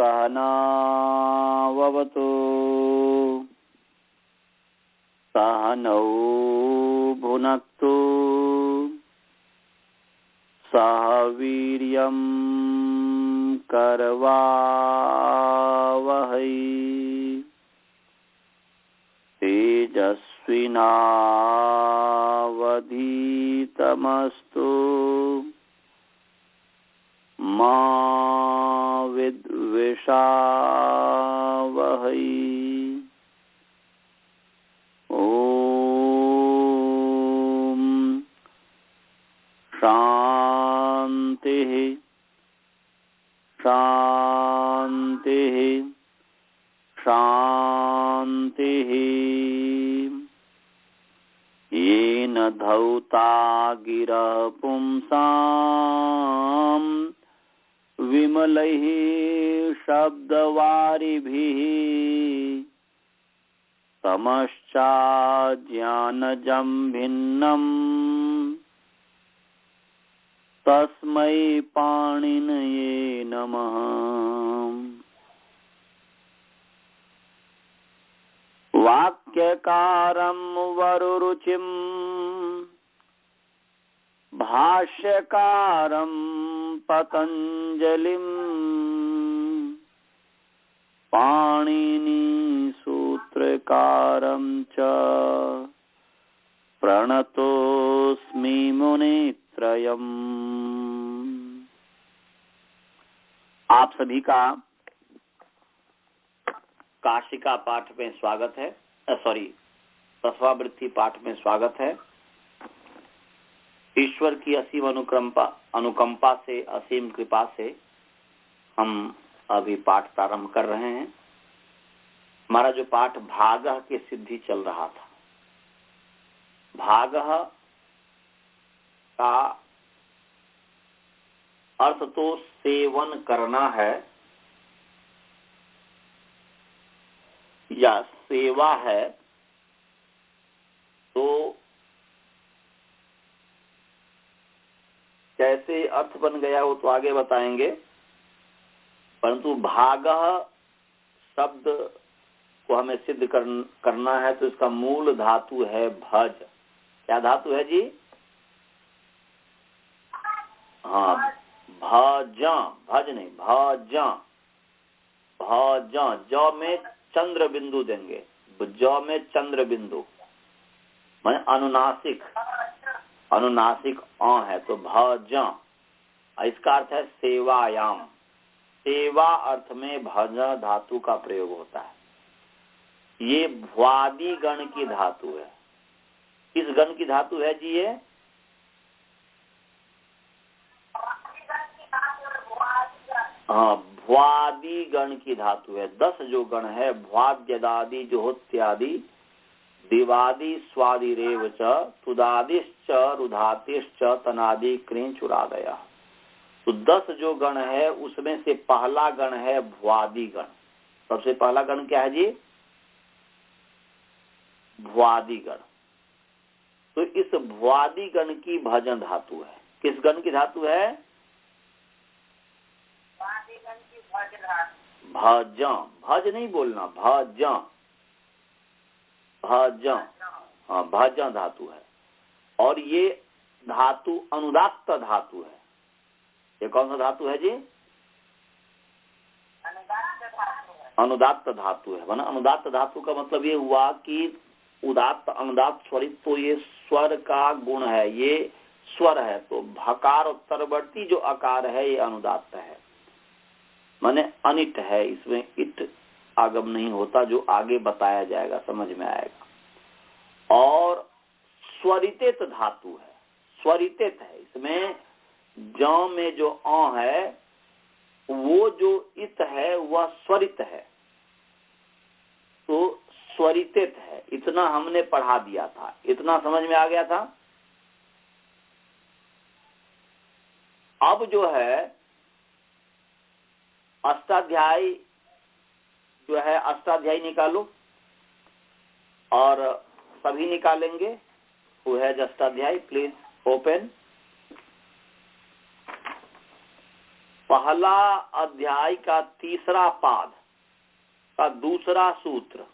सहनाववतु सहनौ भुनक्तु सह वीर्यं करवावहै तेजस्विनावधीतमस्तु मा विद्विषावहै। ओम शांतिः शांतिः शांतिः। येन धौता गिरः पुंसाम् विमलैः शब्दवारिभिः तमश्चाज्ञानजं भिन्नम् तस्मै पाणिनये नमः। वाक्यकारं वरुरुचिं भाष्यकारं पतञ्जलिं पाणिनिसूत्रकारं च प्रणतोऽस्मि मुनित्रयम्। आप सभी का काशिका पाठ में स्वागत है, तत्वावृत्ति पाठ में स्वागत है। ईश्वर की असीम अनुकंपा से, असीम कृपा से हम अभी पाठ प्रारंभ कर रहे हैं। हमारा जो पाठ भागः के सिद्धि चल रहा था, भागः का अर्थ तो सेवन करना है या सेवा है, तो कैसे अर्थ बन गया वो तो आगे बताएंगे, परंतु भागः शब्द को हमें सिद्ध करना है तो इसका मूल धातु है भज। क्या धातु है जी? हाँ, भज, भज नहीं, भज। भज, ज में चंद्र बिंदु देंगे, ज में चंद्र बिंदु माने अनुनासिक, अनुनासिक अ है तो भज। इसका अर्थ है सेवायाम। सेवा अर्थ में भज धातु का प्रयोग होता है। ये भ्वादि गण की धातु है। किस गण की धातु है जी ये? हाँ, भ्वादि गण की धातु है। 10 जो गण है, भ्वाद्यदादि जोहोत्यादि दिवादि स्वादिरेव च तुदादिश्च रुधातिश्च तनादि क्रींचुरादया। तो 10 जो गण है उसमें से पहला गण है भ्वादि गण। सबसे पहला गण क्या है जी? भ्वादि गण। तो इस भ्वादि गण की भजन धातु है। किस गण की धातु है? भज, भज नहीं बोलना, भज, भज, हाँ, भज धातु है। और ये धातु अनुदात्त धातु है। ये कौन सा धातु है जी? अनुदात्त धातु है। वरना अनुदात्त धातु का मतलब ये हुआ कि उदात्त अनुदात्त स्वरित, तो ये स्वर का गुण है, ये स्वर है। तो भकार उत्तरवर्ती जो आकार है ये अनुदात्त है, माने अनिट है, इसमें इट आगम नहीं होता, जो आगे बताया जाएगा, समझ में आएगा। और स्वरितित धातु है, स्वरितित है। इसमें ज में जो अ है वो जो इत है वह स्वरित है, तो स्वरितित है। इतना हमने पढ़ा दिया था, इतना समझ में आ गया था। अब जो है अष्टाध्यायी जो है, अष्टाध्यायी निकालो और सभी निकालेंगे। Who has Ashtadhyayi please open. पहला अध्याय का तीसरा पाद का दूसरा सूत्र,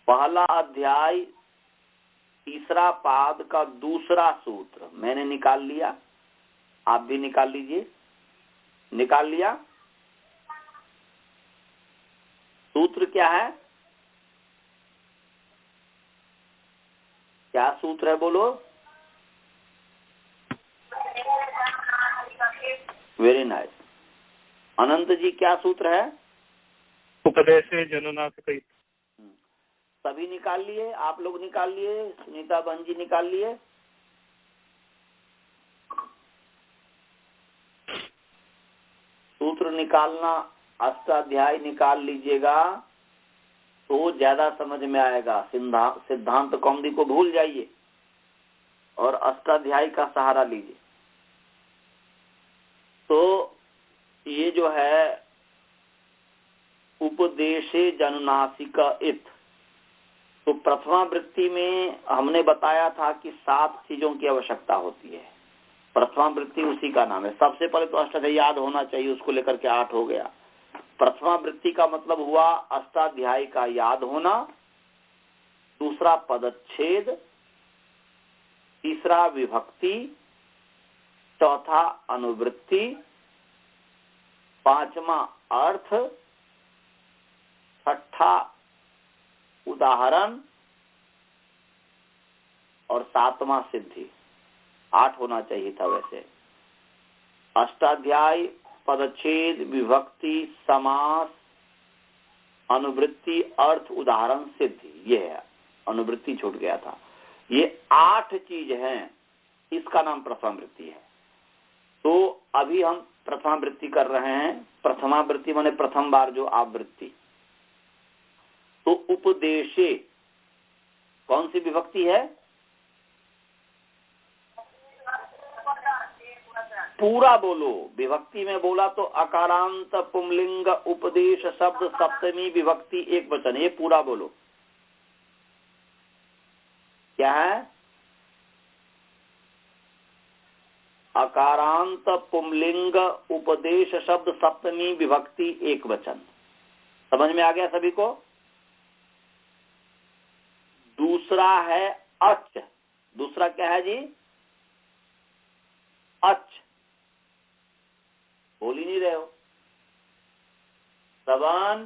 पहला अध्याय तीसरा पाद का दूसरा सूत्र मैंने निकाल लिया, आप भी निकाल लीजिए। निकाल लिया? सूत्र क्या है? क्या सूत्र है बोलो? Very nice. अनंत जी क्या सूत्र है? उपदेश जनुनासिक। सभी निकाल लिए? आप लोग निकाल लिए? सुनीता बहन जी निकाल लिए? सूत्र निकालना, अष्टाध्याय निकाल लीजिएगा तो ज्यादा समझ में आएगा। सिद्धांत कौमुदी को भूल जाइए और अष्टाध्याय का सहारा लीजिए। तो ये जो है उपदेशे जनुनासिक इत, तो प्रथमा वृत्ति में हमने बताया था कि 7 चीजों की आवश्यकता होती है। प्रथमा वृत्ति उसी का नाम है। सबसे पहले तो अष्टाध्याय याद होना चाहिए, उसको लेकर के 8 हो गया। प्रथमा वृत्ति का मतलब हुआ अष्टाध्यायी का याद होना, दूसरा पदच्छेद, तीसरा विभक्ति, चौथा अनुवृत्ति, पांचवा अर्थ, छठा उदाहरण और सातवां सिद्धि। 8 होना चाहिए था वैसे। अष्टाध्याय, पदच्छेद, विभक्ति, समास, अनुवृत्ति, अर्थ, उदाहरण, सिद्धि, ये है। अनुवृत्ति छूट गया था। ये 8 चीज हैं, इसका नाम प्रथमा वृत्ति है। तो अभी हम प्रथमा वृत्ति कर रहे हैं। प्रथमा वृत्ति माने प्रथम बार जो आवृत्ति। तो उपदेशे कौन सी विभक्ति है? पूरा बोलो। विभक्ति में बोला तो अकारांत पुंलिंग उपदेश शब्द सप्तमी विभक्ति एक वचन, ये पूरा बोलो। क्या है? अकारांत पुंलिंग उपदेश शब्द सप्तमी विभक्ति एक वचन। समझ में आ गया सभी को? दूसरा है अच। दूसरा क्या है जी? अच। बोल ही नहीं रहे हो। श्रवण,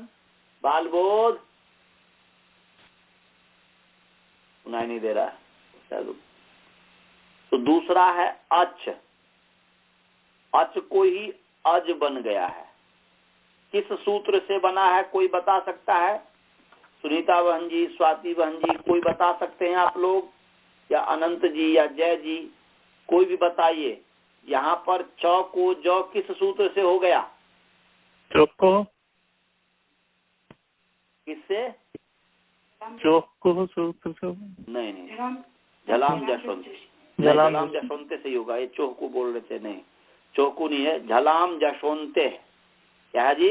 बालबोध सुनाई नहीं दे रहा है। तो दूसरा है अच। अच को ही अज बन गया है। किस सूत्र से बना है कोई बता सकता है? सुनीता बहन जी, स्वाति बहन जी, कोई बता सकते हैं आप लोग? या अनंत जी या जय जी, कोई भी बताइए। यहाँ पर चौ को जौ किस सूत्र से हो गया? चौको। किससे? चौको सूत्र से। नहीं, झलाम जशवंते। झलाम जशवंते से ही होगा। ये चौको बोल रहे थे, नहीं चौको नहीं है, झलाम जशवंते। क्या है जी?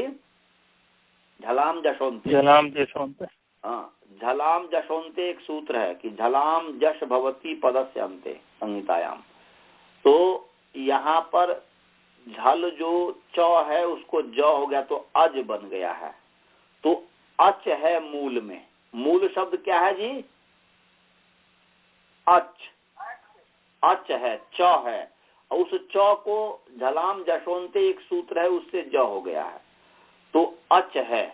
झलाम जशवंते। झलाम जशवंते। हाँ, झलाम जशवंते एक सूत्र है कि झलाम जश भवती पदस्य अंते संहितायाम। तो यहाँ पर झल जो चौ है उसको ज हो गया तो अज बन गया है। तो अच है मूल में। मूल शब्द क्या है जी? अच। अच है, च है। और उस च को झलाम जशवंते एक सूत्र है उससे ज हो गया है तो अच है।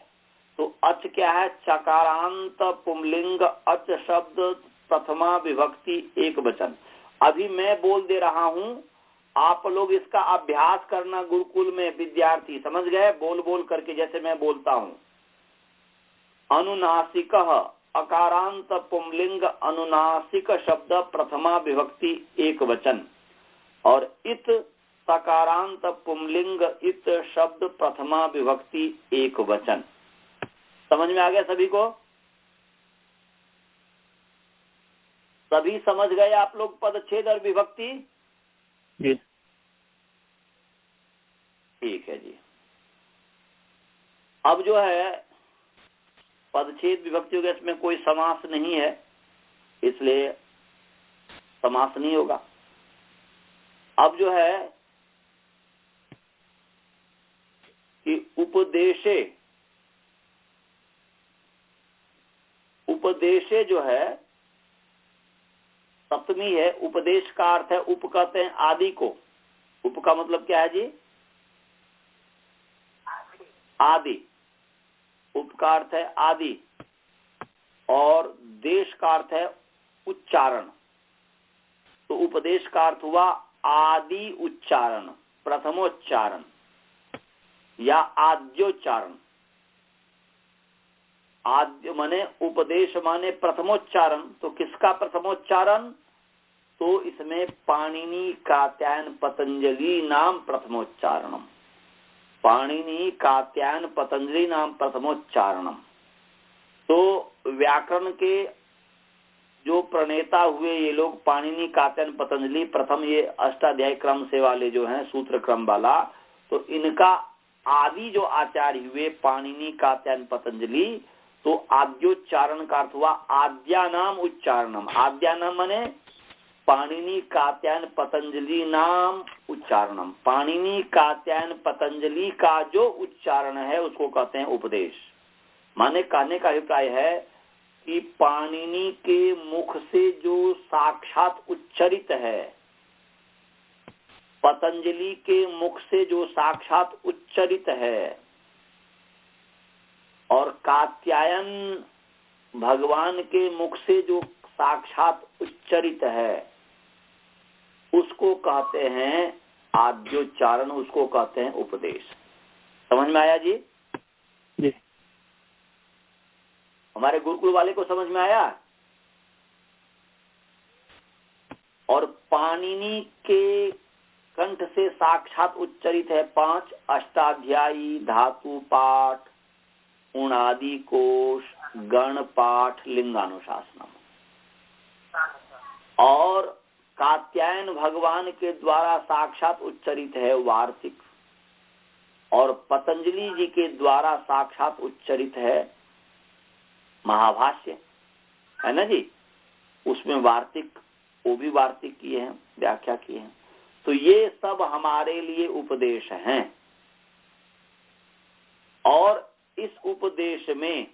तो अच क्या है? चकारांत पुंलिंग अच शब्द प्रथमा विभक्ति एक वचन। अभी मैं बोल दे रहा हूँ, आप लोग इसका अभ्यास करना गुरुकुल में। विद्यार्थी समझ गए? बोल बोल करके जैसे मैं बोलता हूँ। अनुनासिक अकारांत पुंलिंग अनुनासिक शब्द प्रथमा विभक्ति एक वचन और इत सकारांत पुंलिंग इत शब्द प्रथमा विभक्ति एक वचन। समझ में आ गया सभी को? सभी समझ गए आप लोग पदच्छेद और विभक्ति? जी ठीक है जी। अब जो है पदच्छेद विभक्ति के इसमें कोई समास नहीं है, इसलिए समास नहीं होगा। अब जो है कि उपदेशे जो है सप्तमी है। उपदेश का अर्थ है, उप कहते हैं आदि को। उप का मतलब क्या है जी? आदि। उप का अर्थ है आदि और देश का अर्थ है उच्चारण। तो उपदेश का अर्थ हुआ आदि उच्चारण, प्रथमोच्चारण या आद्योच्चारण। आद्य माने उपदेश माने प्रथमोच्चारण। तो किसका प्रथमोच्चारण? तो इसमें पाणिनि कात्यायन पतंजलि नाम प्रथमोच्चारणम। पाणिनि कात्यायन पतंजलि नाम प्रथमोच्चारणम। तो व्याकरण के जो प्रणेता हुए ये लोग पाणिनि कात्यायन पतंजलि, प्रथम ये अष्टाध्यायी क्रम से वाले जो हैं, सूत्र क्रम वाला, तो इनका आदि जो आचार्य हुए पाणिनि कात्यायन पतंजलि, तो आद्योच्चारण का अर्थ हुआ आद्यानाम उच्चारणम। आद्यानाम माने पाणिनि कात्यायन पतंजलि नाम उच्चारणम। पाणिनि कात्यायन पतंजलि का जो उच्चारण है उसको कहते हैं उपदेश। माने कहने का अभिप्राय है कि पाणिनि के मुख से जो साक्षात उच्चरित है, पतंजलि के मुख से जो साक्षात उच्चरित है, और कात्यायन भगवान के मुख से जो साक्षात उच्चरित है, उसको कहते हैं आद्योच्चारण, उसको कहते हैं उपदेश। समझ में आया जी? जी। हमारे गुरुकुल वाले को समझ में आया? और पाणिनि के कंठ से साक्षात उच्चरित है 5 अष्टाध्यायी, धातु पाठ, उणादि कोश, गण पाठ, लिंगानुशासनम। और कात्यायन भगवान के द्वारा साक्षात उच्चरित है वार्तिक, और पतंजलि जी के द्वारा साक्षात उच्चरित है महाभाष्य, है ना जी? उसमें वार्तिक, वो भी वार्तिक किए हैं, व्याख्या किए हैं। तो ये सब हमारे लिए उपदेश हैं। और इस उपदेश में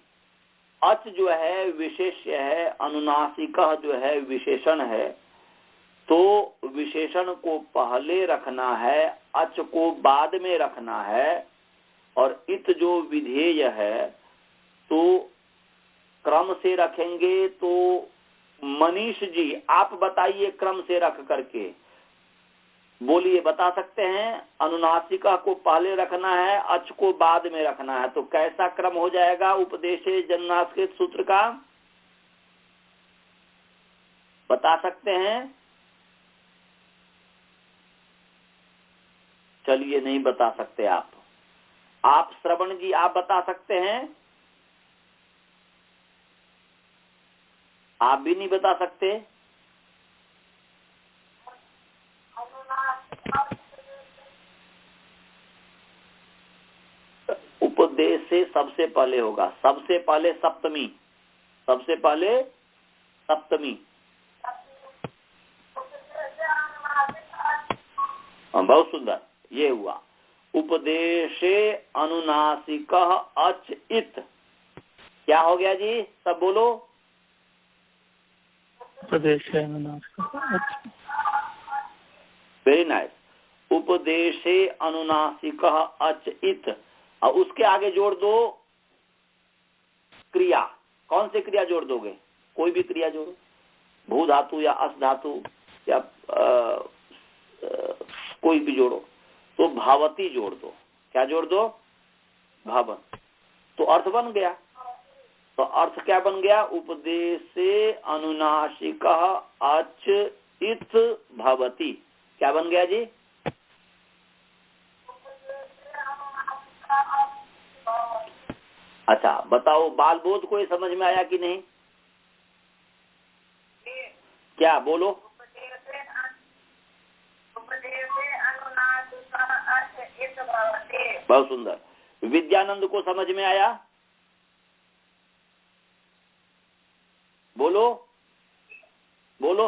अच जो है विशेष्य है, अनुनासिक जो है विशेषण है। तो विशेषण को पहले रखना है, अच को बाद में रखना है। और इत जो विधेय है तो क्रम से रखेंगे। तो मनीष जी आप बताइए, क्रम से रख करके बोलिए, बता सकते हैं? अनुनासिका को पहले रखना है, अच को बाद में रखना है, तो कैसा क्रम हो जाएगा उपदेशे जन्नास्कृत सूत्र का? बता सकते हैं? चलिए, नहीं बता सकते आप श्रवण जी आप बता सकते हैं? आप भी नहीं बता सकते? उपदेश से सबसे पहले होगा, सबसे पहले सप्तमी, सबसे पहले सप्तमी। बहुत सुंदर, ये हुआ उपदेशे अनुनासिक अच इत। क्या हो गया जी? सब बोलो। उपदेशे अनुनासिक। Very nice. उपदेशे अनुनासिक अच इत, और उसके आगे जोड़ दो क्रिया। कौन सी क्रिया जोड़ दोगे? कोई भी क्रिया जोड़ो, भू धातु या अस धातु या कोई भी जोड़ो। तो भावती जोड़ दो। क्या जोड़ दो? भावन। तो अर्थ बन गया। तो अर्थ क्या बन गया? उपदेशे अनुनासिक अच इत भवति। क्या बन गया जी? अच्छा बताओ, बाल बोध को ये समझ में आया कि नहीं? क्या बोलो? बहुत सुंदर। विद्यानंद को समझ में आया? बोलो बोलो।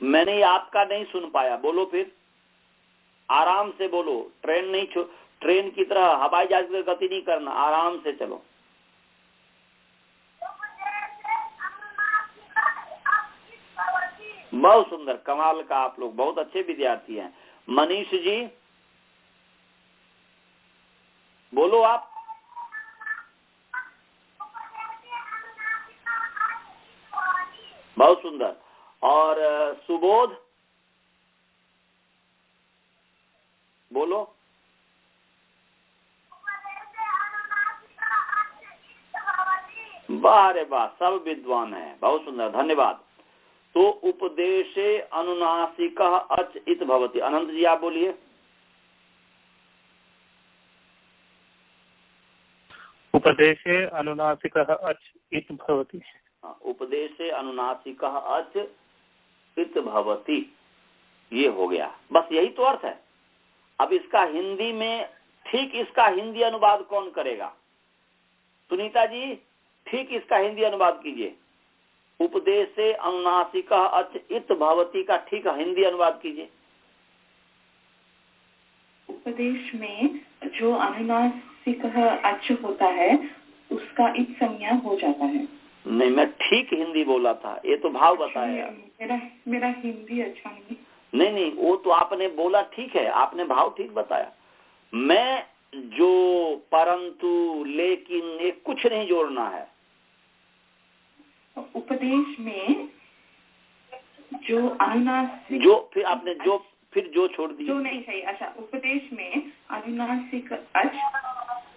मैंने आपका नहीं सुन पाया, बोलो फिर, आराम से बोलो। ट्रेन की तरह हवाई जहाज की गति नहीं करना, आराम से चलो। बहुत सुंदर, कमाल का, आप लोग बहुत अच्छे विद्यार्थी हैं। मनीष जी बोलो आप। बहुत सुंदर। और सुबोध बोलो। वाह रे वाह, सब विद्वान है, बहुत सुंदर, धन्यवाद। तो उपदेशे अनुनासिकः अच इत भवति। अनंत जी आप बोलिए। उपदेशे अनुनासिकः अच इत भवति। उपदेशे अनुनासिकः अच इत भवति, ये हो गया, बस यही तो अर्थ है। अब इसका हिंदी में ठीक इसका हिंदी अनुवाद कौन करेगा? सुनीता जी ठीक इसका हिंदी अनुवाद कीजिए। उपदेशे अनुनासिकः अच इत भवति का ठीक हिंदी अनुवाद कीजिए। उपदेश में जो अनुनासिकः अच होता है उसका इत संज्ञा हो जाता है। नहीं, मैं ठीक हिंदी बोला था, ये तो भाव बताया। मेरा हिंदी अच्छा नहीं, वो तो आपने बोला ठीक है, आपने भाव ठीक बताया। मैं जो, परंतु, लेकिन, ये कुछ नहीं जोड़ना है। उपदेश में जो अनुनासिक, जो फिर आपने जो छोड़ दिया, जो नहीं सही। अच्छा, उपदेश में अनुनासिक अच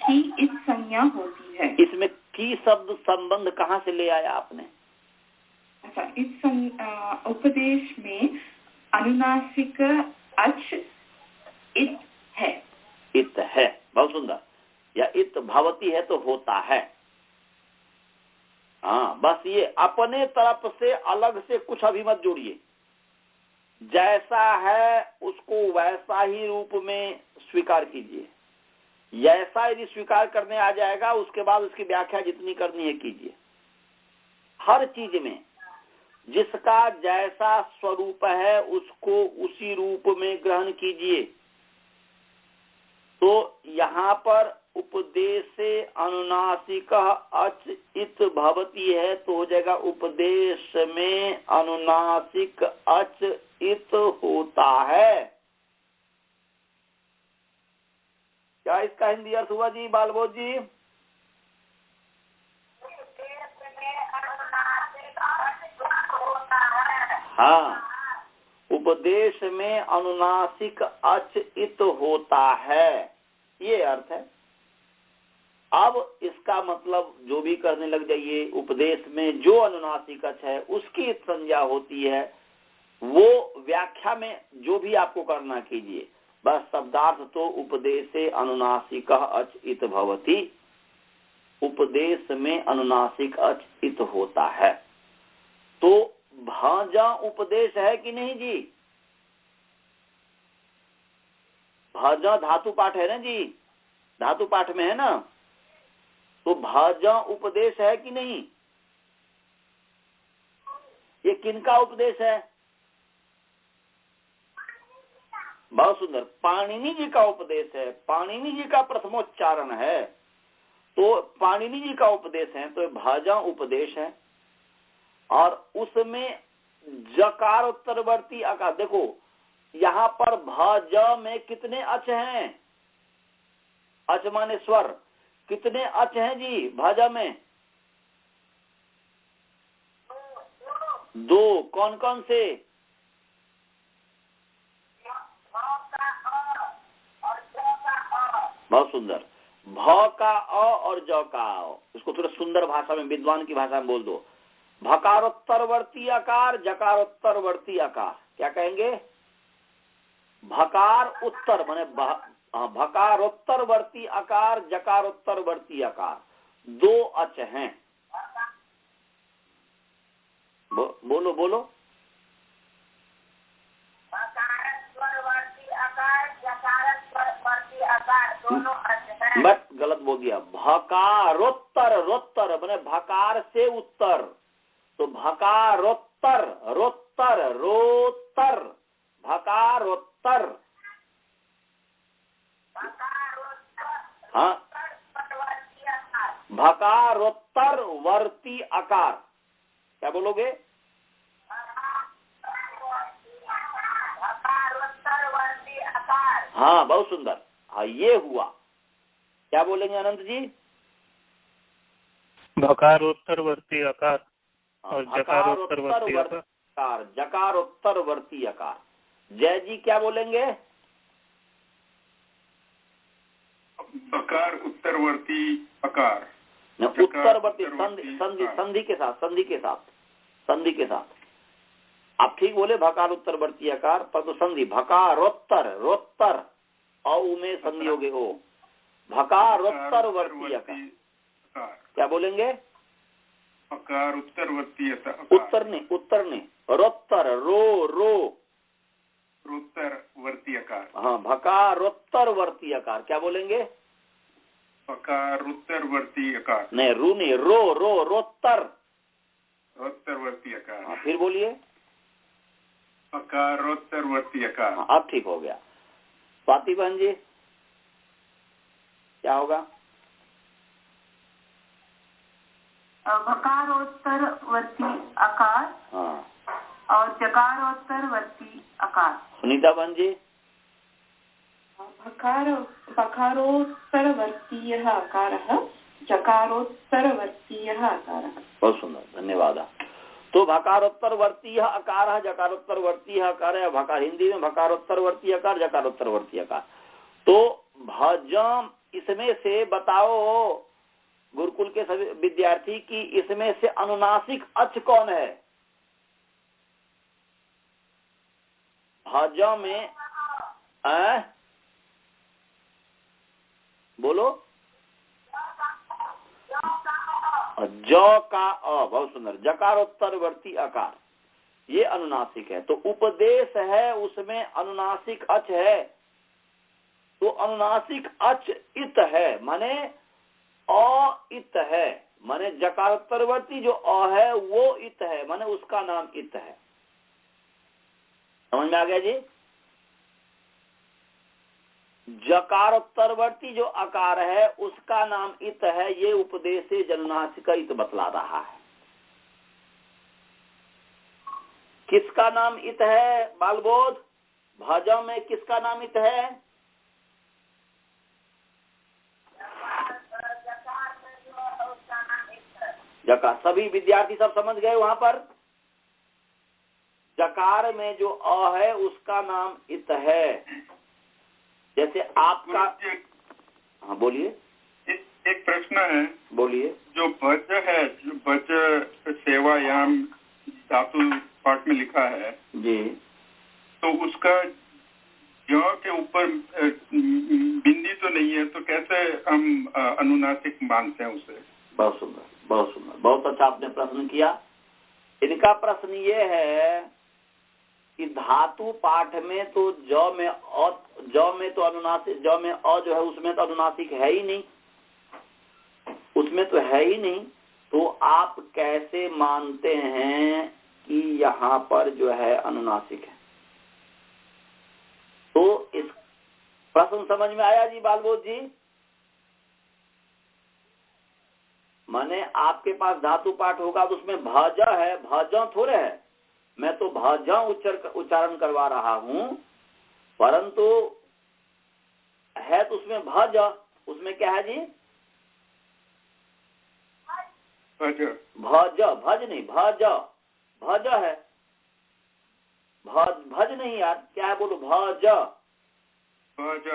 की इत संज्ञा होती है। इसमें की शब्द संबंध कहाँ से ले आया आपने? अच्छा, उपदेश में अनुनासिक अच इत है। इत है, बहुत सुंदर। या इत भवती है तो होता है। हाँ, बस ये अपने तरफ से अलग से कुछ अभी मत जोड़िए। जैसा है उसको वैसा ही रूप में स्वीकार कीजिए। जैसा यदि स्वीकार करने आ जाएगा उसके बाद उसकी व्याख्या जितनी करनी है कीजिए। हर चीज में जिसका जैसा स्वरूप है उसको उसी रूप में ग्रहण कीजिए। तो यहाँ पर उपदेशे अनुनासिकः अच इत भवति है तो हो जाएगा उपदेश में अनुनासिक अच इत होता है। क्या इसका हिंदी अर्थ हुआ जी बालबोध जी? हाँ, उपदेश में अनुनासिक अच इत होता है, ये अर्थ है। अब इसका मतलब जो भी करने लग जाइए, उपदेश में जो अनुनासिक अच है उसकी संज्ञा होती है, वो व्याख्या में जो भी आपको करना कीजिए। बस शब्दार्थ तो उपदेशे अनुनासिकः अच इत भवति, उपदेश में अनुनासिक अच इत होता है। तो भाजा उपदेश है कि नहीं जी? भाजा धातु पाठ है ना जी, धातु पाठ में है ना, तो भाजा उपदेश है कि नहीं? ये किनका उपदेश है? बहुत सुंदर, पाणिनि जी का उपदेश है। पाणिनि जी का प्रथमोच्चारण है, तो पाणिनि जी का उपदेश है, तो भाजा उपदेश है। और उसमें जकार उत्तरवर्ती आकार, देखो यहाँ पर भज में कितने अच हैं? अच माने स्वर, कितने अच हैं जी भज में? दो। कौन कौन से? बहुत सुंदर, भ का अ और ज का अ। इसको थोड़ा सुंदर भाषा में, विद्वान की भाषा में बोल दो। भकारोत्तरवर्ती आकार, जकारोत्तरवर्ती आकार। क्या कहेंगे? भकार उत्तर माने भकारोत्तरवर्ती आकार, जकारोत्तरवर्ती आकार, दो अच हैं। बोलो बोलो। बस गलत बोल दिया। भकारोत्तर, रोत्तर माने भकार से उत्तर, तो भकारोत्तर, रोत्तर, रोत्तर, भकारोत्तर, हाँ, भकारोत्तर वर्ती आकार, क्या बोलोगे? हाँ, बहुत सुंदर। हाँ, ये हुआ। क्या बोलेंगे अनंत जी? भकारोत्तरवर्ती आकार और जकारोत्तरवर्ती आकार, जकारोत्तरवर्ती आकार। जय जी क्या बोलेंगे? बकार उत्तरवर्ती आकार, उत्तरवर्ती, संधि के साथ, संधि के साथ, संधि के साथ। आप ठीक बोले, भकार उत्तरवर्ती आकार, पर तो संधि भकारोत्तर, रोत्तर औ में संधि हो गए ओ, भकारोत्तरवर्ती आकार। क्या बोलेंगे? भकार उत्तरवर्ती आकार, उत्तर ने रोत्तर, रो रो, रोत्तरवर्ती आकार। हाँ, भकारोत्तरवर्ती आकार। क्या बोलेंगे? भकार उत्तरवर्ती आकार, नहीं, रू नहीं, रो रो, रोत्तर, रोत्तरवर्ती आकार। हाँ, फिर बोलिए। भकारोत्तरवर्ती आकार। हाँ, अब ठीक हो गया। स्वाति बहन जी क्या होगा? भकारोत्तरवर्ती आकार, हाँ, और जकारोत्तरवर्ती आकार। सुनीता बहन जी? भकारोत्तरवर्तीयः आकारः, जकारोत्तरवर्तीयः आकारः। बहुत सुंदर, धन्यवाद। तो भकारोत्तरवर्ती आकार है, जकारोत्तरवर्ती आकार है। भकार हिंदी में भकारोत्तरवर्ती आकार, जकारोत्तरवर्ती आकार। तो भजम, इसमें से बताओ गुरुकुल के सभी विद्यार्थी की, इसमें से अनुनासिक अच कौन है? भज में बोलो। ज का अ, बहुत सुंदर। जकारोत्तरवर्ती आकार, ये अनुनासिक है। तो उपदेश है, उसमें अनुनासिक अच है। तो अनुनासिक अच इत है, माने अ इत है, माने जकारोत्तरवर्ती जो अ है वो इत है, माने उसका नाम इत है। समझ में आ गया जी? जकारोत्तरवर्ती जो आकार है उसका नाम इत है, ये उपदेश से जनुनासिक इत बतला रहा है। किसका नाम इत है बालबोध? भजम में किसका नाम इत है? जकार। सभी विद्यार्थी सब समझ गए वहां पर? जकार में जो अ है उसका नाम इत है। जैसे आपका, हाँ बोलिए। एक प्रश्न है, बोलिए। जो भज है, जो भज सेवायाम धातु पाठ में लिखा है जी, तो उसका ज के ऊपर बिंदी तो नहीं है, तो कैसे हम अनुनासिक मानते हैं उसे? बहुत सुंदर, बहुत सुंदर, बहुत अच्छा आपने प्रश्न किया। इनका प्रश्न ये है कि धातु पाठ में तो ज में तो अनुनासिक, ज में अ जो है उसमें तो अनुनासिक है ही नहीं, उसमें तो है ही नहीं। तो आप कैसे मानते हैं कि यहाँ पर जो है अनुनासिक है? तो इस प्रश्न समझ में आया जी बालबोध जी? माने आपके पास धातु पाठ होगा तो उसमें भज है, भज थोड़े है। मैं तो भज उच्चारण करवा रहा हूं, परंतु है तो उसमें भज, उसमें क्या है जी? भज, भज नहीं, भज, भज है, भज नहीं यार, क्या है बोलो? भज, भज।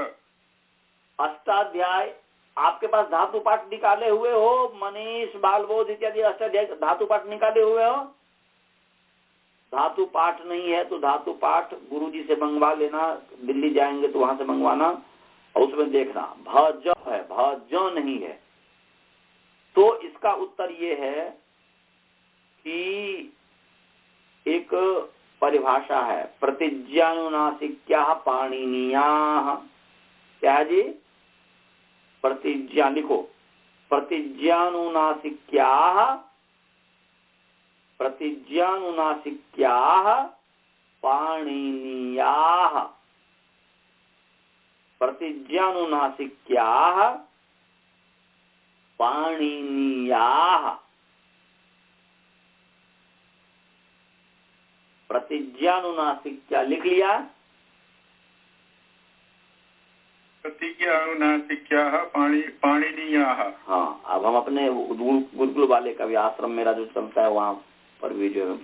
अष्टाध्याय आपके पास धातु पाठ निकाले हुए हो? मनीष, बालबोध इत्यादि अष्टाध्याय धातु पाठ निकाले हुए हो? धातु पाठ नहीं है तो धातु पाठ गुरुजी से मंगवा लेना, दिल्ली जाएंगे तो वहां से मंगवाना, और उसमें देखना भज है, भज नहीं है। तो इसका उत्तर ये है कि एक परिभाषा है, प्रतिज्ञानुनासिक्या पाणिनीया। क्या है जी? प्रतिज्ञा लिखो, प्रतिज्ञानुनासिक्या प्रतिज्ञानुनासिक्याः पाणिनीयाः। प्रतिज्ञानुनासिक्याः पाणिनीयाः। प्रतिज्ञानुनासिक्या लिख लिया। प्रतिज्ञानुनासिक्याः पाणिनीयाः। हाँ, अब हम अपने गुरुकुल वाले का भी आश्रम मेरा जो चलता है वहाँ पर भी जो मैं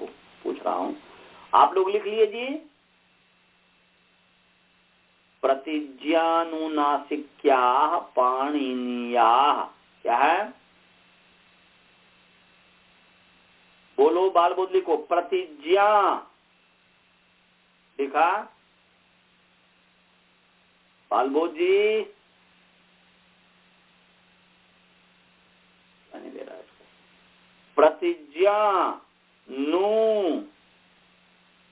पूछ रहा हूँ, आप लोग लिख लीजिए। प्रतिज्ञानुनासिक्याः पाणिनीयाः क्या है? बोलो बाल बोल लिखो। प्रतिज्ञा लिखा बाल बोल जी नहीं दे रहा है इसको। प्रतिज्ञा नु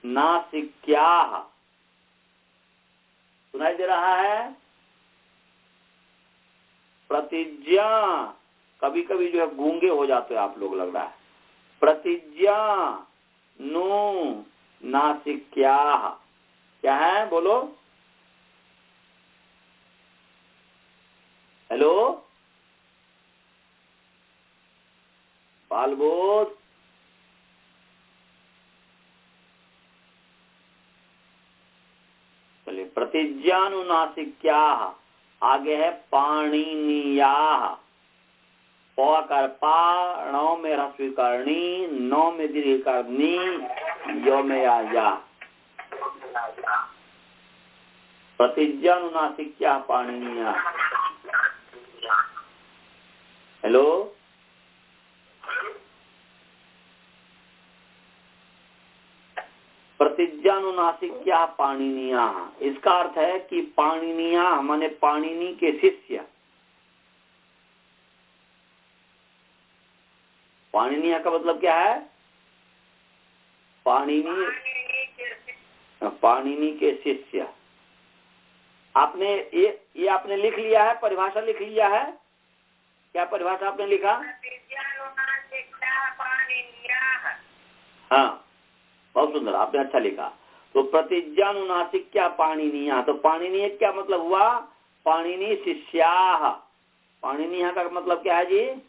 नासिक्याः सुनाई दे रहा है? प्रतिज्ञा कभी कभी जो है गूंगे हो जाते हैं आप लोग, लग रहा है। प्रतिज्ञा नु नासिक्याः क्या है? बोलो। हेलो बालबोध, चलिए। प्रतिज्ञानुनासिक्याः आगे है पाणिनीयाः। पकार पा, णौ में ह्रस्व करणी, नौ में दीर्घ करनी, यो में या। प्रतिज्ञानुनासिक्याः पाणिनीयाः। हेलो प्रतिज्ञानुनासिक्याः पाणिनीयाः, इसका अर्थ है कि पाणिनीयाः माने पाणिनी के शिष्य। पाणिनीयाः का मतलब क्या है? पाणिनी के शिष्य। आपने ये आपने लिख लिया है, परिभाषा लिख लिया है? क्या परिभाषा आपने लिखा? हाँ, बहुत सुंदर, आपने अच्छा लिखा। तो प्रतिज्ञानुनासिक्या पाणिनीयाः, तो पाणिनीय क्या मतलब हुआ? पाणिनी शिष्याः। पाणिनीयाः का मतलब क्या है जी?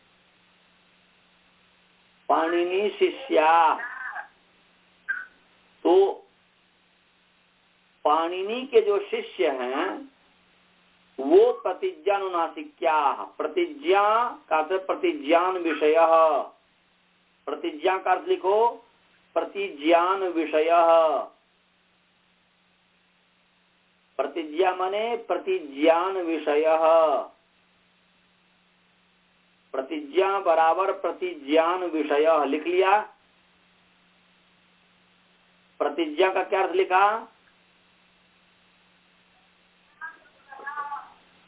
पाणिनी शिष्याः। तो पाणिनी के जो शिष्य हैं वो प्रतिज्ञानुनासिक्याः। प्रतिज्ञा का अर्थ प्रतिज्ञान विषयः। प्रतिज्ञा का अर्थ लिखो प्रतिज्ञान विषयः। प्रतिज्ञा माने प्रतिज्ञान विषयः। प्रतिज्ञा बराबर प्रतिज्ञान विषयः लिख लिया। प्रतिज्ञा का क्या अर्थ लिखा?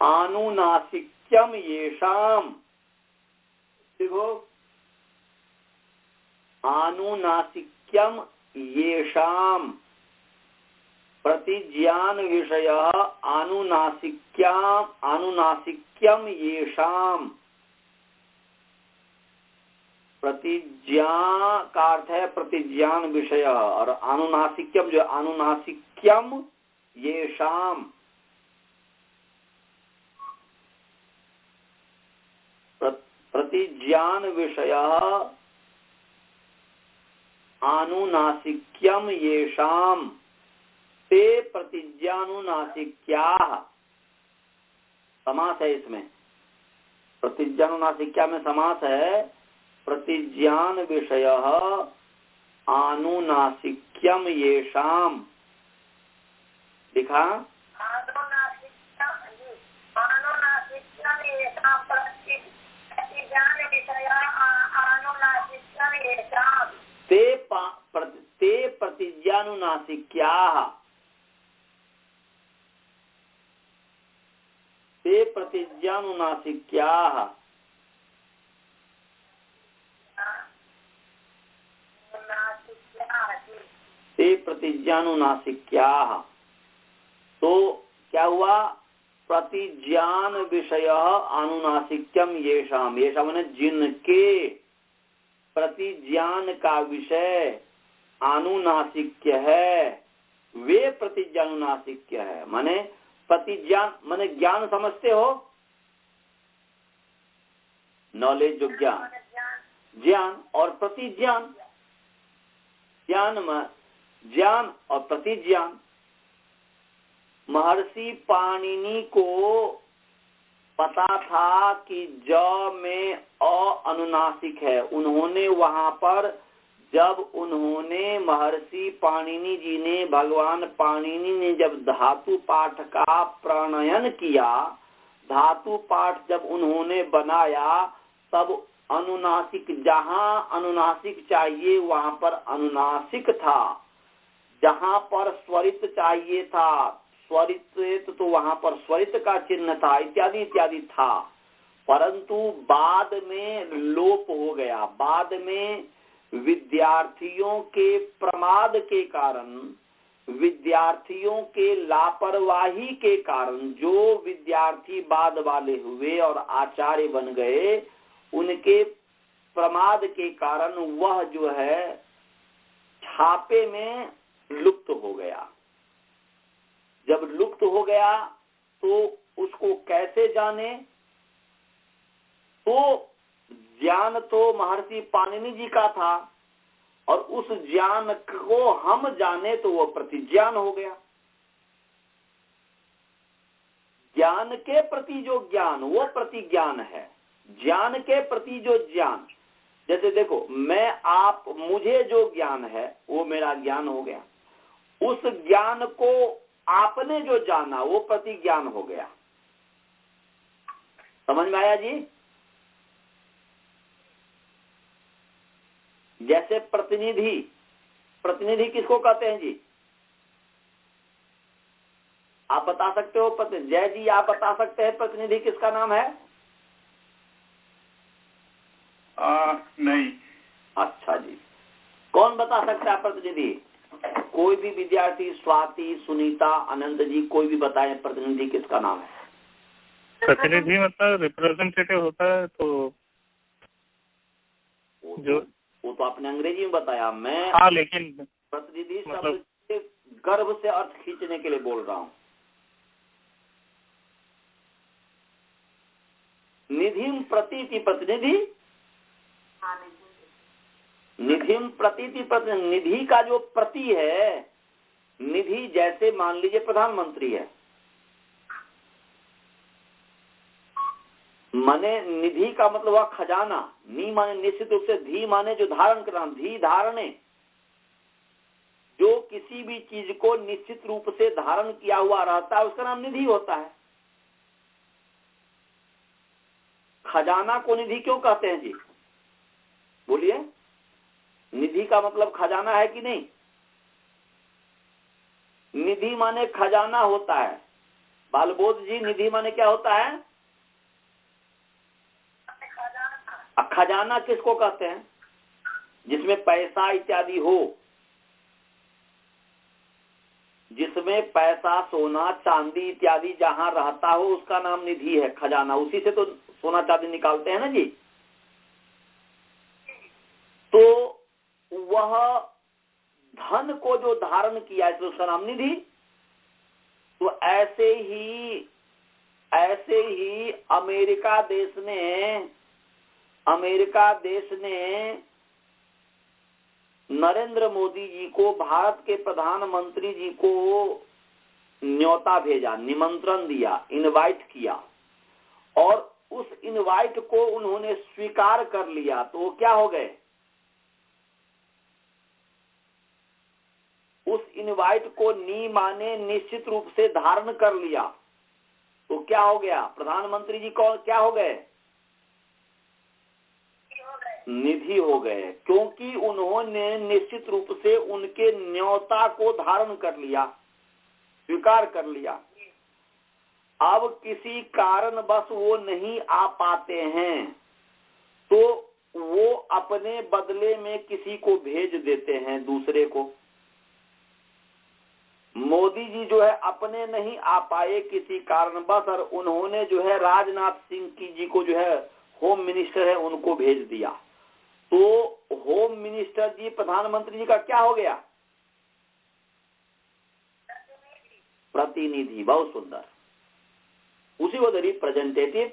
आनुनासिक्यम येषाम। देखो, आनुनासिक्यम येषाम प्रतिज्ञान विषयः आनुनासिक्यम येषाम। प्रतिज्ञा का अर्थ है प्रतिज्ञान विषय, और आनुनासिक्यम जो आनुनासिक्यम येषाम। प्रतिज्ञान विषय आनुनासिक्यम येषाम ते प्रतिज्ञानुनासिक्याः। समास है इसमें, प्रतिज्ञानुनासिक्या में समास है। प्रतिज्ञान विषय आनुनासिक्यम येषाम लिखा। ते प्रतिज्ञानुनासिक्याः। ते प्रतिज्ञानुनासिक्याः। ते प्रतिज्ञानुनासिक्याः। तो क्या हुआ? प्रतिज्ञान विषय अनुनासिक्यम येषाम। येषाम माने जिनके, प्रतिज्ञान का विषय अनुनासिक्य है, वे प्रतिज्ञा अनुनासिक्य है। माने प्रतिज्ञान माने ज्ञान समझते हो, नॉलेज जो ज्ञान, ज्ञान और प्रतिज्ञान, ज्ञान और प्रतिज्ञान। महर्षि पाणिनि को पता था कि ज में अ अनुनासिक है। उन्होंने वहां पर जब उन्होंने महर्षि पाणिनि जी ने, भगवान पाणिनि ने जब धातु पाठ का प्रणयन किया, धातु पाठ जब उन्होंने बनाया, तब अनुनासिक, जहां अनुनासिक चाहिए वहां पर अनुनासिक था, जहां पर स्वरित चाहिए था स्वरित, तो वहां पर स्वरित का चिन्ह था, इत्यादि इत्यादि था। परंतु बाद में लोप हो गया। बाद में विद्यार्थियों के प्रमाद के कारण, विद्यार्थियों के लापरवाही के कारण, जो विद्यार्थी बाद वाले हुए और आचार्य बन गए, उनके प्रमाद के कारण वह जो है छापे में लुप्त हो गया। जब लुप्त हो गया तो उसको कैसे जाने? तो ज्ञान तो महर्षि पाणिनि जी का था, और उस ज्ञान को हम जाने तो वो प्रतिज्ञान हो गया। ज्ञान के प्रति जो ज्ञान वो प्रतिज्ञान है। ज्ञान के प्रति जो ज्ञान, जैसे देखो, मैं आप, मुझे जो ज्ञान है वो मेरा ज्ञान हो गया। उस ज्ञान को आपने जो जाना वो प्रतिज्ञान हो गया। समझ में आया जी? जैसे प्रतिनिधि, प्रतिनिधि किसको कहते हैं जी? आप बता सकते हो? जय जी, आप बता सकते हैं प्रतिनिधि किसका नाम है? नहीं। अच्छा जी, कौन बता सकता है प्रतिनिधि? कोई भी विद्यार्थी, स्वाति, सुनीता, अनंत जी, कोई भी बताएं प्रतिनिधि किसका नाम है? प्रतिनिधि मतलब रिप्रेजेंटेटिव होता है। तो जो वो तो आपने अंग्रेजी में बताया, मैं हाँ, लेकिन प्रतिनिधि मतलब शब्द के गर्भ से अर्थ खींचने के लिए बोल रहा हूँ। निधिम प्रतीति प्रतिनिधि, निधिम प्रतीति प्रतिनिधि, निधि का जो प्रति है, निधि जैसे मान लीजिए प्रधानमंत्री है, माने निधि का मतलब हुआ खजाना। नी माने निश्चित रूप से, धी माने जो धारण करना, धी धारणे, जो किसी भी चीज को निश्चित रूप से धारण किया हुआ रहता है उसका नाम निधि होता है। खजाना को निधि क्यों कहते हैं जी? बोलिए, निधि का मतलब खजाना है कि नहीं? निधि माने खजाना होता है। बालबोध जी, निधि माने क्या होता है? खजाना किसको कहते हैं? जिसमें पैसा इत्यादि हो, जिसमें पैसा, सोना, चांदी इत्यादि जहां रहता हो उसका नाम निधि है, खजाना। उसी से तो सोना चांदी निकालते हैं ना जी। तो वह धन को जो धारण किया है तो उसका नाम निधि। तो ऐसे ही अमेरिका देश ने नरेंद्र मोदी जी को, भारत के प्रधानमंत्री जी को न्योता भेजा, निमंत्रण दिया, इनवाइट किया, और उस इनवाइट को उन्होंने स्वीकार कर लिया। तो वो क्या हो गए? उस इनवाइट को नी माने निश्चित रूप से धारण कर लिया तो क्या हो गया? प्रधानमंत्री जी को क्या हो गए? निधि हो गए, क्योंकि उन्होंने निश्चित रूप से उनके न्योता को धारण कर लिया, स्वीकार कर लिया। अब किसी कारणवश वो नहीं आ पाते हैं तो वो अपने बदले में किसी को भेज देते हैं, दूसरे को। मोदी जी जो है अपने नहीं आ पाए किसी कारणवश, और उन्होंने जो है राजनाथ सिंह जी को जो है होम मिनिस्टर है उनको भेज दिया। तो होम मिनिस्टर जी, प्रधानमंत्री जी का क्या हो गया? प्रतिनिधि। बहुत सुंदर। उसी को रिप्रेजेंटेटिव,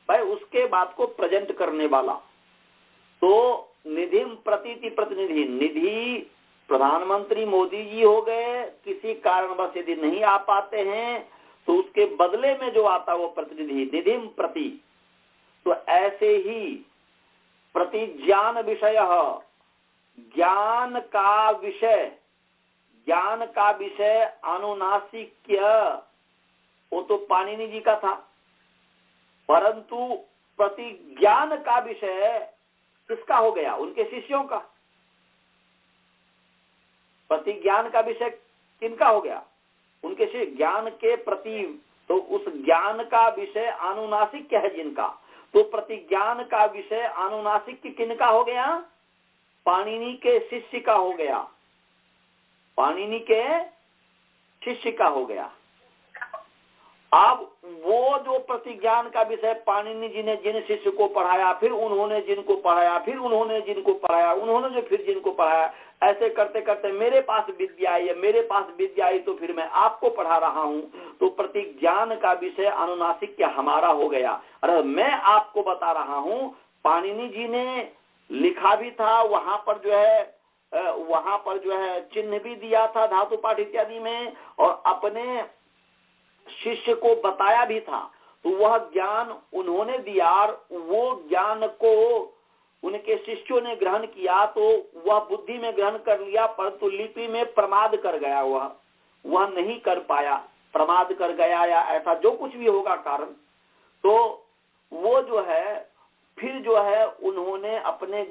भाई उसके बात को प्रेजेंट करने वाला। तो निधि प्रतीति प्रतिनिधि, निधि प्रधानमंत्री मोदी जी हो गए, किसी कारणवश यदि नहीं आ पाते हैं तो उसके बदले में जो आता है वो प्रतिनिधि, निधि प्रति। तो ऐसे ही प्रतिज्ञान विषय, ज्ञान का विषय, ज्ञान का विषय अनुनासिक्य, वो तो पाणिनि जी का था, परंतु प्रतिज्ञान का विषय किसका हो गया? उनके शिष्यों का। प्रतिज्ञान का विषय किनका हो गया? उनके शिष्य। ज्ञान के प्रति, तो उस ज्ञान का विषय अनुनासिक है जिनका, तो प्रतिज्ञान का विषय अनुनासिक किनका हो गया? पाणिनि के शिष्य का हो गया, पाणिनि के शिष्य का हो गया। अब वो जो प्रतिज्ञान का विषय पाणिनि जी ने जिन शिष्य को पढ़ाया, फिर उन्होंने जिनको पढ़ाया, फिर उन्होंने जिनको पढ़ाया, उन्होंने जो फिर जिनको पढ़ाया, ऐसे करते करते मेरे पास विद्या आई है, मेरे पास विद्या आई तो फिर मैं आपको पढ़ा रहा हूं। तो प्रतिज्ञान का विषय अनुनासिक क्या हमारा हो गया। अरे मैं आपको बता रहा हूं, पाणिनि जी ने लिखा भी था, वहां पर जो है चिन्ह भी दिया था धातु पाठ इत्यादि में, और अपने शिष्य को बताया भी था। तो वह ज्ञान उन्होंने दिया और वो ज्ञान को उनके शिष्यों ने ग्रहण किया, तो वह बुद्धि में ग्रहण कर लिया, परंतु लिपि में प्रमाद कर गया, वह नहीं कर पाया, प्रमाद कर गया या ऐसा जो कुछ भी होगा कारण। तो वो जो है फिर जो है उन्होंने अपने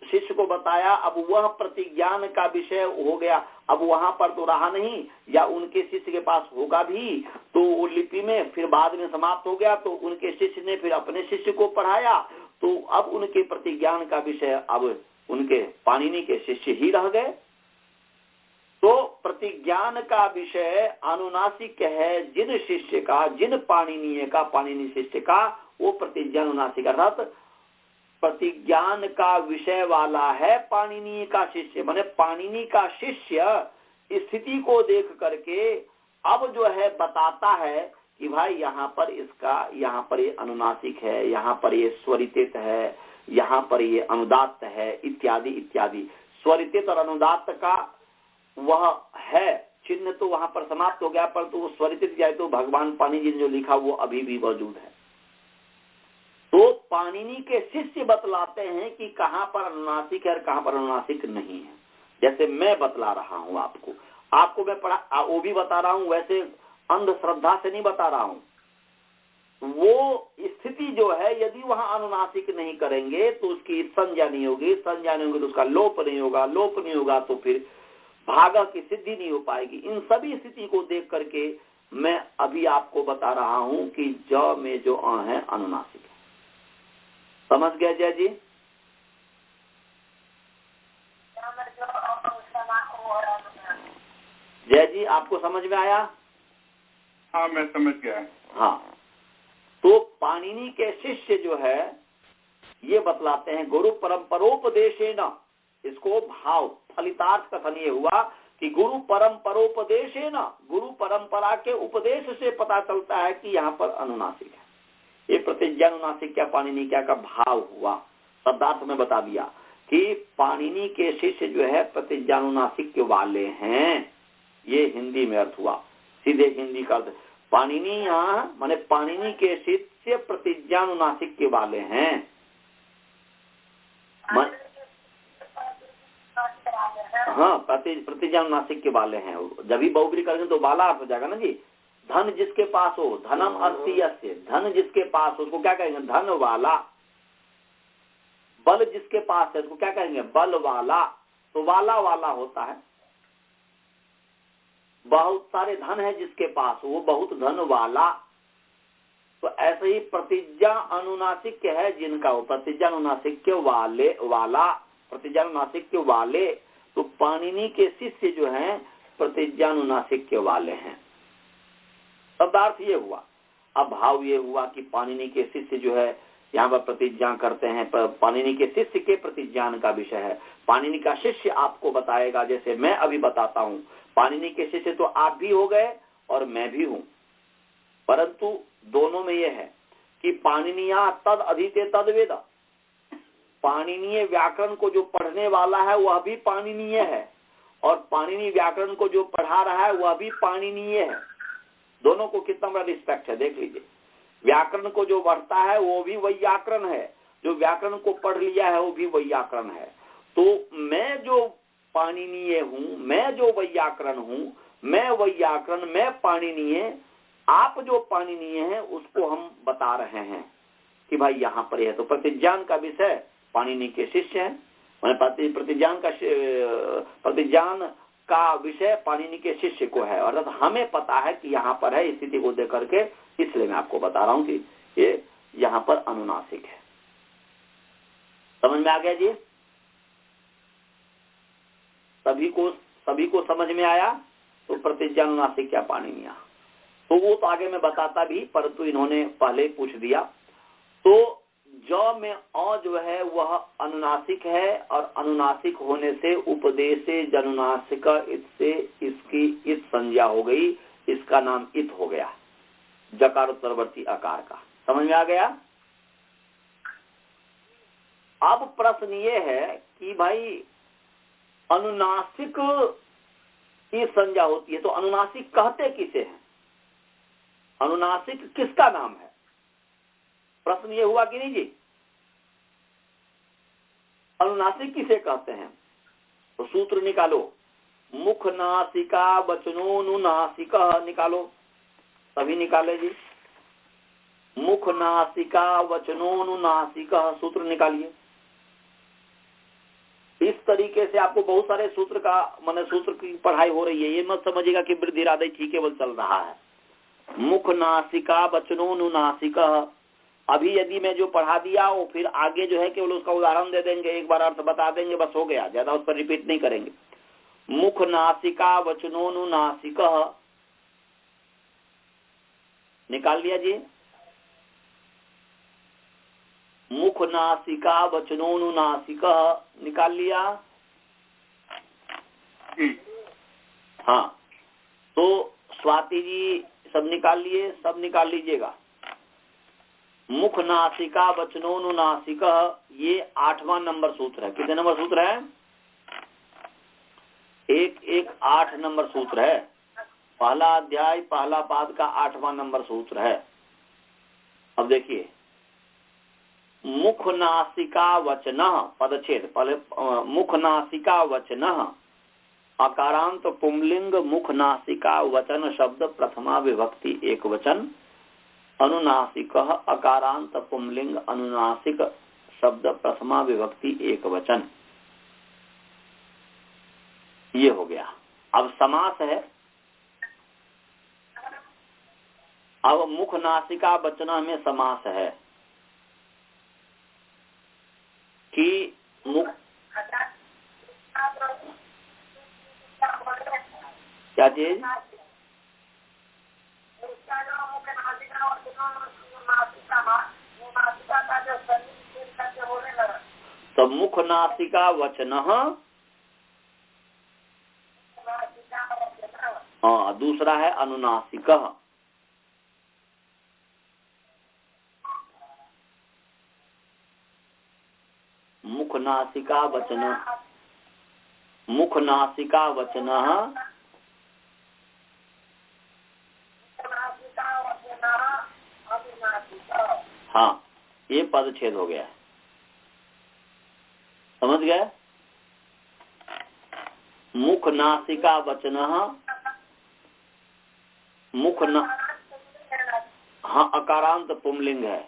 शिष्य को बताया। अब वह प्रतिज्ञान का विषय हो गया, अब वहां पर तो रहा नहीं, या उनके शिष्य के पास होगा भी तो वो लिपि में फिर बाद में समाप्त हो गया। तो उनके शिष्य ने फिर अपने शिष्य को पढ़ाया, तो अब उनके प्रतिज्ञान का विषय अब उनके पाणिनि के शिष्य ही रह गए। तो प्रतिज्ञान का विषय अनुनासिक है जिन शिष्य का, जिन पाणिनीय का, पाणिनि शिष्य का, वो प्रतिज्ञान अनुनासिक। अर्थात प्रतिज्ञान का विषय वाला है पाणिनि का शिष्य, माने पाणिनि का शिष्य स्थिति को देख करके अब जो है बताता है कि भाई यहाँ पर इसका, यहाँ पर ये अनुनासिक है, यहाँ पर ये स्वरित है, यहाँ पर ये अनुदात्त है, इत्यादि इत्यादि। स्वरित और अनुदात्त का वह है चिन्ह तो वहां पर समाप्त हो गया, परंतु वो स्वरित जाए तो भगवान पाणिनि जी ने जो लिखा वो अभी भी मौजूद है। तो पाणिनि के शिष्य बतलाते हैं कि कहाँ पर अनुनासिक है और कहाँ पर अनुनासिक नहीं है। जैसे मैं बतला रहा हूँ आपको मैं पढ़ा, वो भी बता रहा हूँ, वैसे अंधश्रद्धा से नहीं बता रहा हूँ। वो स्थिति जो है यदि वहां अनुनासिक नहीं करेंगे तो उसकी संज्ञा नहीं होगी, संज्ञा नहीं होगी तो उसका लोप नहीं होगा, लोप नहीं होगा तो फिर भागा की सिद्धि नहीं हो पाएगी। इन सभी स्थिति को देख करके मैं अभी आपको बता रहा हूं कि ज में जो अ है अनुनासिक है। समझ गए जय जी? जय जी आपको समझ में आया? हाँ मैं समझ गया। हाँ, तो पाणिनि के शिष्य जो है ये बतलाते हैं गुरु परंपरोपदेशेन, इसको भाव फलितार्थ कथन ये हुआ कि गुरु परंपरोपदेशेन, गुरु परंपरा के उपदेश से पता चलता है कि यहाँ पर अनुनासिक है। ये प्रतिज्ञानुनासिक क्या पाणिनि क्या का भाव हुआ, शब्दार्थ में बता दिया कि पाणिनि के शिष्य जो है प्रतिज्ञानुनासिक वाले हैं। ये हिंदी में अर्थ हुआ, सीधे हिंदी का अर्थ। पाणिनि यहाँ माने पाणिनि के शिष्य प्रतिज्ञानुनासिक के वाले हैं। हाँ, प्रतिज्ञानुनासिक के वाले हैं। जब भी बहुब्री करेंगे तो वाला अर्थ हो जाएगा ना जी। धन जिसके पास हो, धनम अर्थ यस्य, धन जिसके पास हो उसको क्या कहेंगे? धन वाला। बल जिसके पास है उसको क्या कहेंगे? बल वाला। तो वाला वाला होता है। बहुत सारे धन है जिसके पास, वो बहुत धन वाला। तो ऐसे ही प्रतिज्ञा अनुनासिक है जिनका, वो प्रतिज्ञा अनुनासिक वाले वाला, प्रतिज्ञा अनुनासिक वाले। तो पाणिनि के शिष्य जो हैं प्रतिज्ञा अनुनासिक वाले हैं। शब्दार्थ ये हुआ। अब भाव ये हुआ कि पाणिनि के शिष्य जो है यहाँ पर प्रतिज्ञा करते हैं। पाणिनि के शिष्य के प्रतिज्ञान का विषय है। पाणिनि का शिष्य आपको बताएगा, जैसे मैं अभी बताता हूँ। पाणिनि के शिष्य तो आप भी हो गए और मैं भी हूँ, परंतु दोनों में यह है कि पाणिनिया तद अधीते तद वेद। पाणिनीय व्याकरण को जो पढ़ने वाला है वह भी पाणिनीय है, और पाणिनि व्याकरण को जो पढ़ा रहा है वह भी पाणिनीय है। दोनों को कितना बड़ा रिस्पेक्ट है, देख लीजिए। व्याकरण को जो पढ़ता है वो भी वैयाकरण है, जो व्याकरण को पढ़ लिया है वो भी वैयाकरण है। तो मैं जो पाणिनीय हूँ, मैं जो वैयाकरण हूँ, मैं वैयाकरण, मैं पाणिनीय, आप जो पाणिनीय है उसको हम बता रहे हैं कि भाई यहाँ पर है। तो प्रतिज्ञान का विषय पाणिनि के शिष्य है, प्रतिज्ञान का विषय पाणिनि के शिष्य को है, और हमें पता है कि यहाँ पर है स्थिति को देख करके, इसलिए मैं आपको बता रहा हूँ कि ये यहाँ पर अनुनासिक है। समझ में आ गया जी? सभी को समझ में आया? तो प्रतिज्ञा अनुनासिक क्या पाणिनिया, तो वो तो आगे मैं बताता भी, परंतु इन्होंने पहले पूछ दिया। तो ज में अ जो है वह अनुनासिक है, और अनुनासिक होने से उपदेशे जनुनासिक इससे इसकी इत संज्ञा हो गई, इसका नाम इत हो गया, जकार उत्तरवर्ती आकार का। समझ में आ गया? अब प्रश्न ये है कि भाई अनुनासिक की संज्ञा होती है तो अनुनासिक कहते किसे हैं? अनुनासिक किसका नाम है? प्रश्न ये हुआ कि नहीं जी? अनुनासिक किसे कहते हैं? तो सूत्र निकालो, मुख नासिका वचनोनुनासिक निकालो। सभी निकाले जी। मुख नासिका वचनोनुनासिक सूत्र निकालिए। इस तरीके से आपको बहुत सारे सूत्र का सूत्र की पढ़ाई हो रही है। ये मत समझिएगा कि वृद्धि राधे ठीक केवल चल रहा है। मुख नासिका वचनोनुनासिक, अभी यदि मैं जो पढ़ा दिया वो फिर आगे जो है केवल उसका उदाहरण दे देंगे, एक बार अर्थ बता देंगे, बस हो गया, ज्यादा उस पर रिपीट नहीं करेंगे। मुख नासिका वचनोनुनासिक निकाल लिया जी। मुख नासिका वचनोनुनासिक निकाल लिया। हाँ, तो स्वाति जी सब निकाल लिए? सब निकाल लीजिएगा। मुख नासिका वचनोनुनासिक, ये 8वां नंबर सूत्र है। कितने नंबर सूत्र है? 118 नंबर सूत्र है। पहला अध्याय पहला पाद का 8वां नंबर सूत्र है। अब देखिए, मुख नासिका वचन पदच्छेद, पहले मुख नासिका वचन अकारांत पुंलिंग मुख नासिका वचन शब्द प्रथमा विभक्ति एक वचन, अनुनासिक अकारांत पुंलिंग अनुनासिक शब्द प्रथमा विभक्ति एक वचन। ये हो गया। अब समास है। अब मुख नासिका वचन में समास है कि मुख क्या चीज? तो मुख नासिका वचन, हाँ, दूसरा है अनुनासिक। मुख नासिका वचन, मुख नासिका वचन, हाँ, ये पदच्छेद हो गया। समझ गए? मुख नासिका वचन, मुख न, हाँ, अकारांत पुंलिंग है।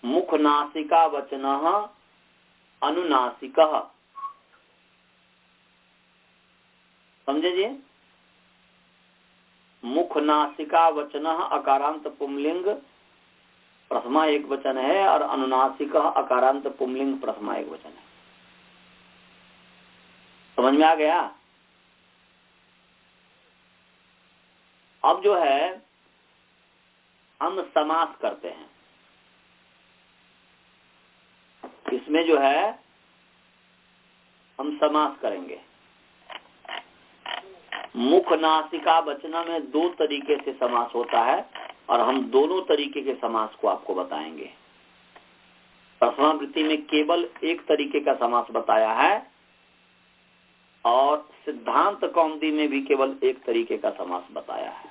मुख नासिका वचन अनुनासिक, समझे जी? मुख नासिका वचन अकारांत पुंलिंग प्रथमा एक वचन है, और अनुनासिक अकारांत पुंलिंग प्रथमा एक वचन है। समझ में आ गया? अब जो है हम समास करते हैं। इसमें जो है हम समास करेंगे। मुख नासिका वचन में दो तरीके से समास होता है और हम दोनों तरीके के समास को आपको बताएंगे। प्रथमावृत्ति में केवल एक तरीके का समास बताया है और सिद्धांत कौमुदी में भी केवल एक तरीके का समास बताया है,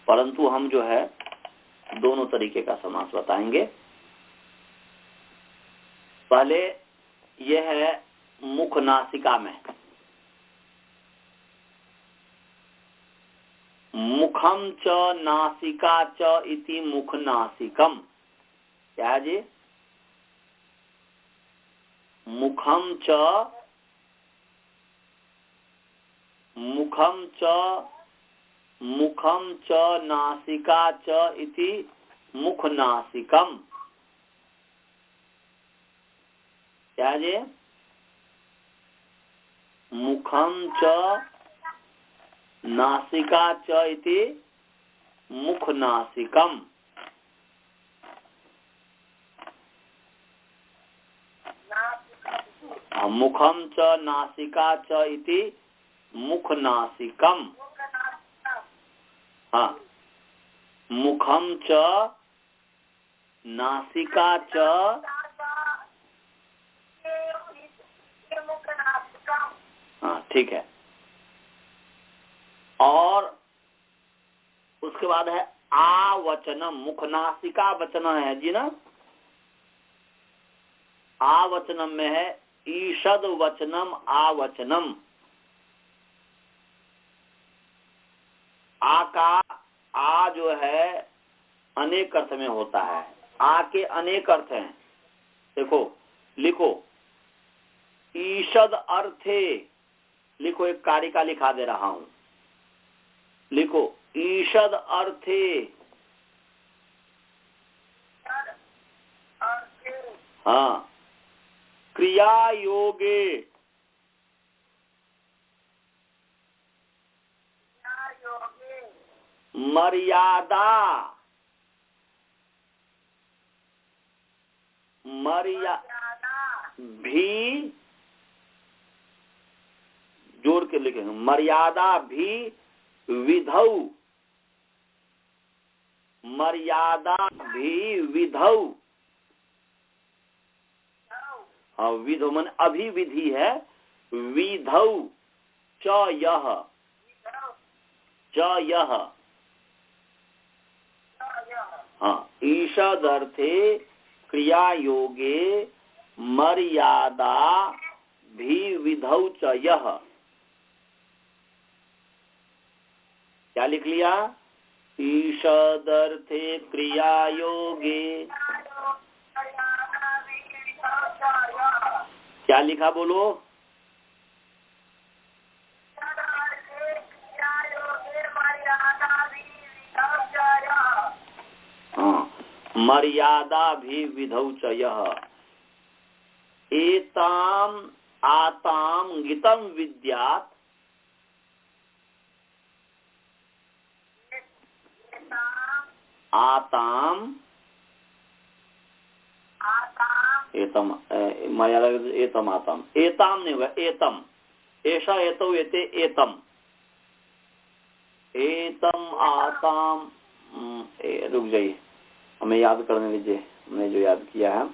परंतु हम जो है दोनों तरीके का समास बताएंगे। पहले यह है मुख नासिका में। मुखम च नासिका च इति मुख नासिकम। क्या है जी? मुखम च नासिका च इति मुख नासिकम। क्या है जी? मुखम च नासिका च इति मुख नासिकम। मुखम च नासिका च इति मुख नासिकम। हाँ, मुखम च नासिका च। हाँ ठीक है। और उसके बाद है आवचनम। मुख नासिका वचन है जी ना। आवचनम में है ईषद वचनम आवचनम। आ का आ जो है अनेक अर्थ में होता है। आ के अनेक अर्थ हैं। देखो लिखो ईषद अर्थे। लिखो, एक कारिका लिखा दे रहा हूं। लिखो ईषद अर्थे। हाँ, क्रिया योगे। मर्यादा। भी जोड़ के लिखेंगे। मर्यादा भी विधौ। मर्यादा भी विधौ। हाँ, विधौ मन अभिविधि है। विधौ च यह। हाँ, ईषद अर्थे क्रिया योगे मर्यादा भी विधौ च यह। क्या लिख लिया? ईषद अर्थे क्रिया योगे। क्या लिखा बोलो? हाँ, मर्यादा भी विधौ च यह। एताम आताम गीतम विद्यात्। आताम एतम मर्यादा एतम आताम। एताम नहीं होगा, एतम। ऐसा एतो एते एतम। एतम आताम। रुक जाइए, हमें याद करने दीजिए। हमने जो याद किया है,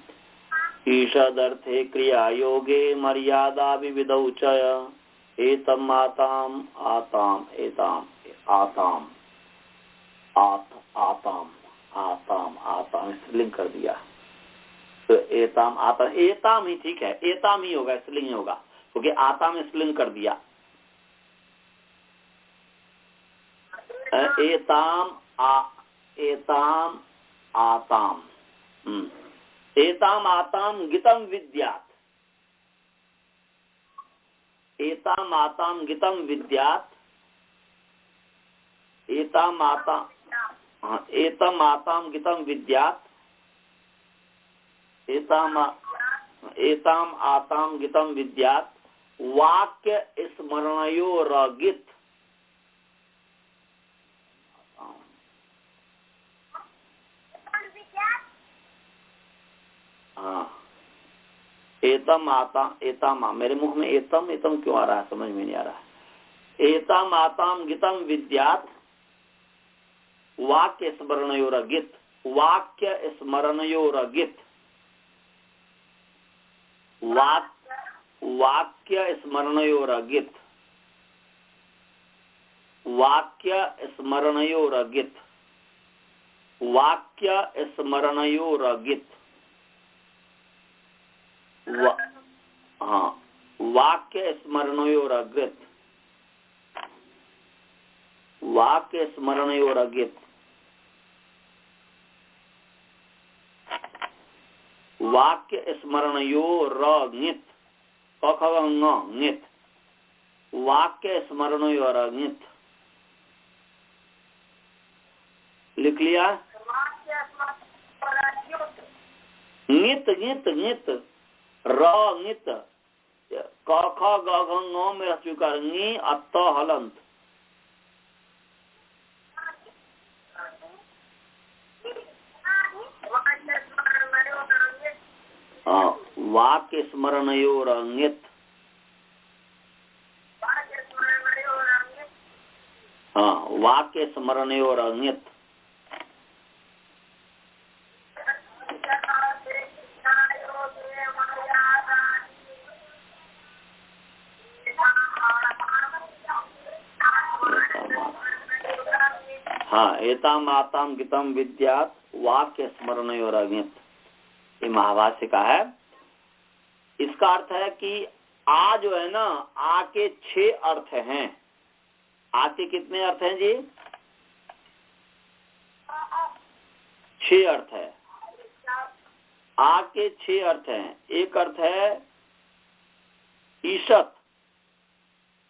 ईषद अर्थे क्रिया योगे मर्यादा विविधौ च एतम आताम आताम एताम आताम आताम आताम आताम स्त्रीलिंग कर दिया। तो एताम आताम, एताम ही ठीक है। एताम ही होगा, स्त्रीलिंग होगा, क्योंकि आताम स्त्रीलिंग कर दिया। एताम आताम। एताम आताम गीतम विद्यात्। एताम आताम गीतम विद्यात्। एताम आताम। हाँ, एतम आताम गीतम विद्यात्। एताम आताम गीतम विद्यात्। वाक्य स्मरणयोरगित। हाँ, एतम आता एतम, मेरे मुख में एतम एतम क्यों आ रहा है, समझ में नहीं आ रहा है। एतम आताम गितम विद्यात, वाक्य स्मरणयोरगित, वाक्य स्मरणयोरगित, वाक्य स्मरणयोरगित, वाक्य स्मरणयोरगित, वाक्य स्मरणयोरगित, हाँ वाक्य स्मरणयोरगित, वाक्य स्मरणयोरगित, वाक्य स्मरणयोरगित, ङित, वाक्य स्मरणयोरगित, लिख लिया। ङित ङित ङित ङित, क ख ग घ ङ में स्वीकार, ङी अत हलंत, वाक्य स्मरणयोरगित, हाँ वाक्य स्मरणयोरगित, हाँ एताम आताम गितम विद्यात, वाक्य स्मरणयोरगित, ये महाभाष्य का है। इसका अर्थ है कि आ जो है ना, आ के 6 अर्थ हैं। आ के कितने अर्थ हैं जी? 6 अर्थ है। आ के 6 अर्थ हैं। एक अर्थ है ईषद,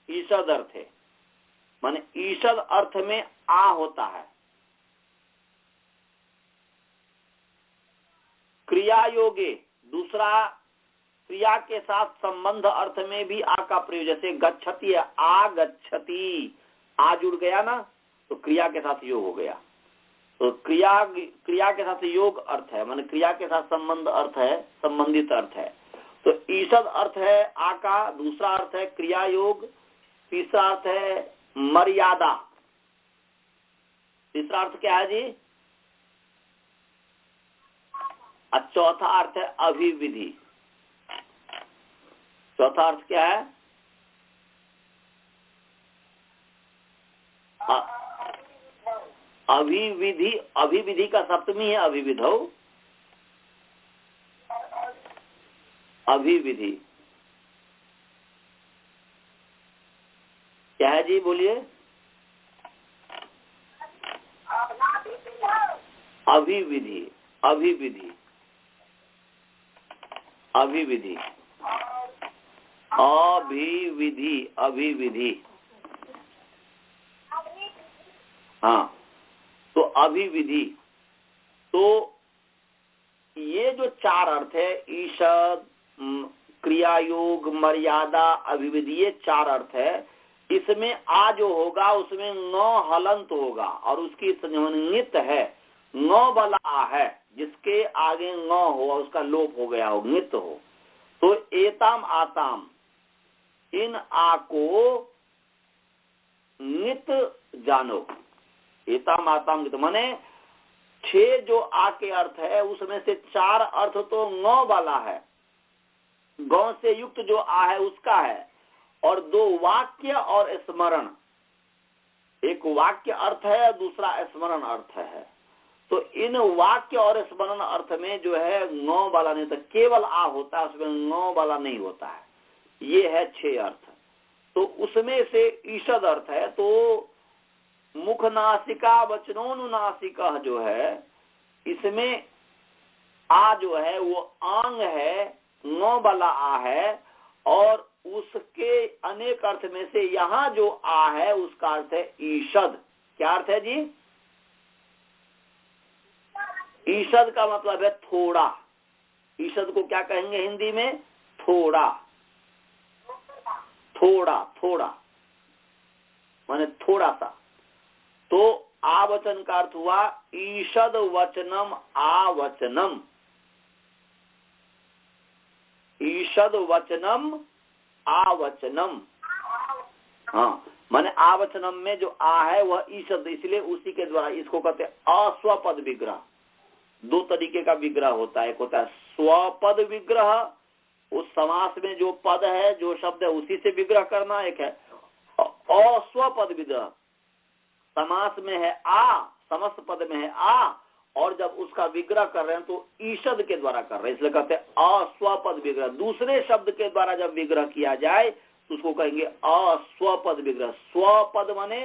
ईषद अर्थ है, माने ईषद अर्थ में आ होता है। क्रिया योगे, दूसरा क्रिया के साथ संबंध अर्थ में भी आ का प्रयोग, जैसे गच्छति है, आ गच्छति, आ जुड़ गया ना तो क्रिया के साथ योग हो गया। तो क्रिया के साथ योग अर्थ है, माने क्रिया के साथ संबंध अर्थ है, संबंधित अर्थ है। तो ईषद अर्थ है आ का, दूसरा अर्थ है क्रिया योग, तीसरा अर्थ है मर्यादा, तीसरा अर्थ क्या है जी? और चौथा अर्थ है अभिविधि। चौथा अर्थ क्या है? अभिविधि, अभिविधि का सप्तमी है अभिविधौ, अभिविधि क्या है जी, बोलिए। अभिविधि, अभिविधि, अभिविधि, अभिविधि, अभिविधि, हाँ तो अभिविधि। तो ये जो 4 अर्थ है, ईषद, क्रिया योग, मर्यादा, अभिविधि, ये 4 अर्थ है। इसमें आ जो होगा उसमें ङ हलंत होगा और उसकी ङित है, ङ वाला आ है, जिसके आगे ङ हो उसका लोप हो गया हो, ङित हो। तो एताम आताम, इन आ को ङित जानो। एताम आताम ङित माने 6 जो आ के अर्थ है उसमें से 4 अर्थ तो ङ वाला है, गौ से युक्त जो आ है उसका है, और 2 वाक्य और स्मरण, एक वाक्य अर्थ है दूसरा स्मरण अर्थ है। तो इन वाक्य और स्मरण अर्थ में जो है ङ वाला नहीं, तो केवल आ होता है, उसमें ङ वाला नहीं होता है। ये है 6 अर्थ। तो उसमें से ईषद अर्थ है, तो मुख नासिका वचनोनुनासिका जो है, इसमें आ जो है वो आंग है, ङ वाला आ है, और उसके अनेक अर्थ में से यहाँ जो आ है उसका अर्थ है ईषद। क्या अर्थ है जी? ईषद का मतलब है थोड़ा। ईषद को क्या कहेंगे हिंदी में? थोड़ा, थोड़ा, थोड़ा माने थोड़ा सा। तो आवचन का अर्थ हुआ ईषद वचनम आवचनम, ईषद वचनम आवचनम। हाँ, माने आवचनम में जो आ है वह ईषद, इसलिए उसी के द्वारा इसको कहते हैं अस्वपद विग्रह। दो तरीके का विग्रह होता है, एक होता है स्वपद विग्रह, उस समास में जो पद है जो शब्द है उसी से विग्रह करना, एक है अस्वपद विग्रह, समास में है आ, समस्त पद में है आ, और जब उसका विग्रह कर रहे हैं तो ईषद के द्वारा कर रहे हैं, इसलिए कहते हैं अस्वपद विग्रह। दूसरे शब्द के द्वारा जब विग्रह किया जाए तो उसको कहेंगे अस्वपद विग्रह। स्वपद माने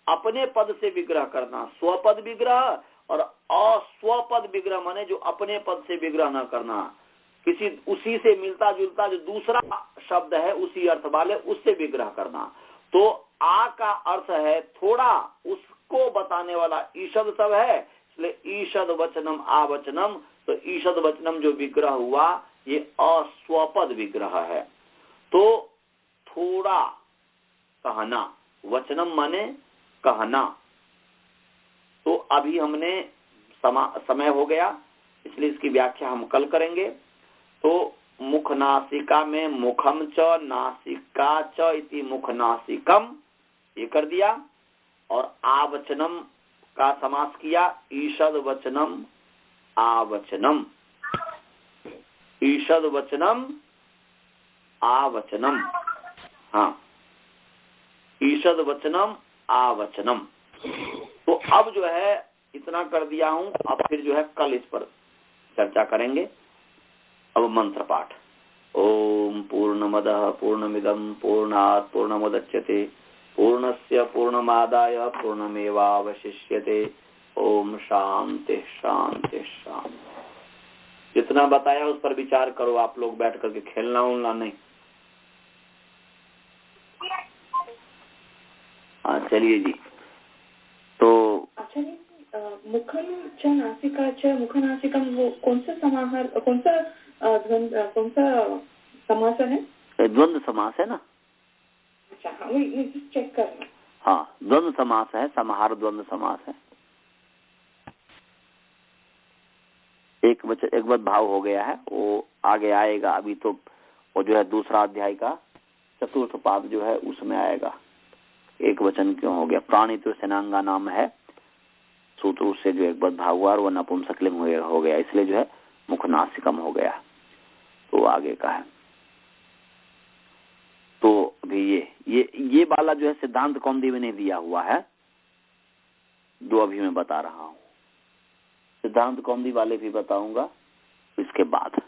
अपने पद से विग्रह करना, स्वपद विग्रह, और अस्वपद विग्रह माने जो अपने पद से विग्रह न करना, किसी उसी से मिलता जुलता जो दूसरा शब्द है उसी अर्थ वाले उससे विग्रह करना। तो आ का अर्थ है थोड़ा, उसको बताने वाला ईषद सब है, इसलिए ईषद वचनम आवचनम। तो ईषद वचनम जो विग्रह हुआ ये अस्वपद विग्रह है। तो थोड़ा कहना, वचनम माने कहना। तो अभी हमने समय हो गया, इसलिए इसकी व्याख्या हम कल करेंगे। तो मुख नासिका में मुखम च नासिका च इति मुख नासिकम, ये कर दिया। और आवचनम का समास किया, ईषद वचनम आवचनम, ईषद वचनम आवचनम। हाँ, ईषद वचनम आवचनम। तो अब जो है इतना कर दिया हूं, अब फिर जो है कल इस पर चर्चा करेंगे। अब मंत्र पाठ। ओम पूर्णमदः पूर्णमिदं पूर्णात् पूर्णमुदच्यते पूर्णस्य पूर्णमादाय पूर्णमेवावशिष्यते। ओम शांति शांति शांति। जितना बताया उस पर विचार करो आप लोग, बैठ करके खेलना उलना नहीं। हाँ चलिए जी। तो अच्छा जी, मुखम च नासिका च मुख नासिकम, वो कौन सा समाहार, कौन सा समास है? द्वंद्व समास है ना। अच्छा हाँ, वही चेक करना। हाँ, द्वंद्व समास है, समाहार द्वंद्व समास है। एक वचन भाव हो गया है, वो आगे आएगा। अभी तो वो जो है दूसरा अध्याय का चतुर्थ पाद जो है उसमें आएगा। एक वचन क्यों हो गया? प्राणी तो सेनांगा नाम है, सूत्र से जो एक भाव हुआ और वो नपुंसकलिंग हो गया, इसलिए जो है मुख नासिकम हो गया। तो आगे का है। तो अभी ये वाला जो है सिद्धांत कौमुदी में नहीं दिया हुआ है, जो अभी मैं बता रहा हूँ। सिद्धांत कौमुदी वाले भी बताऊंगा इसके बाद।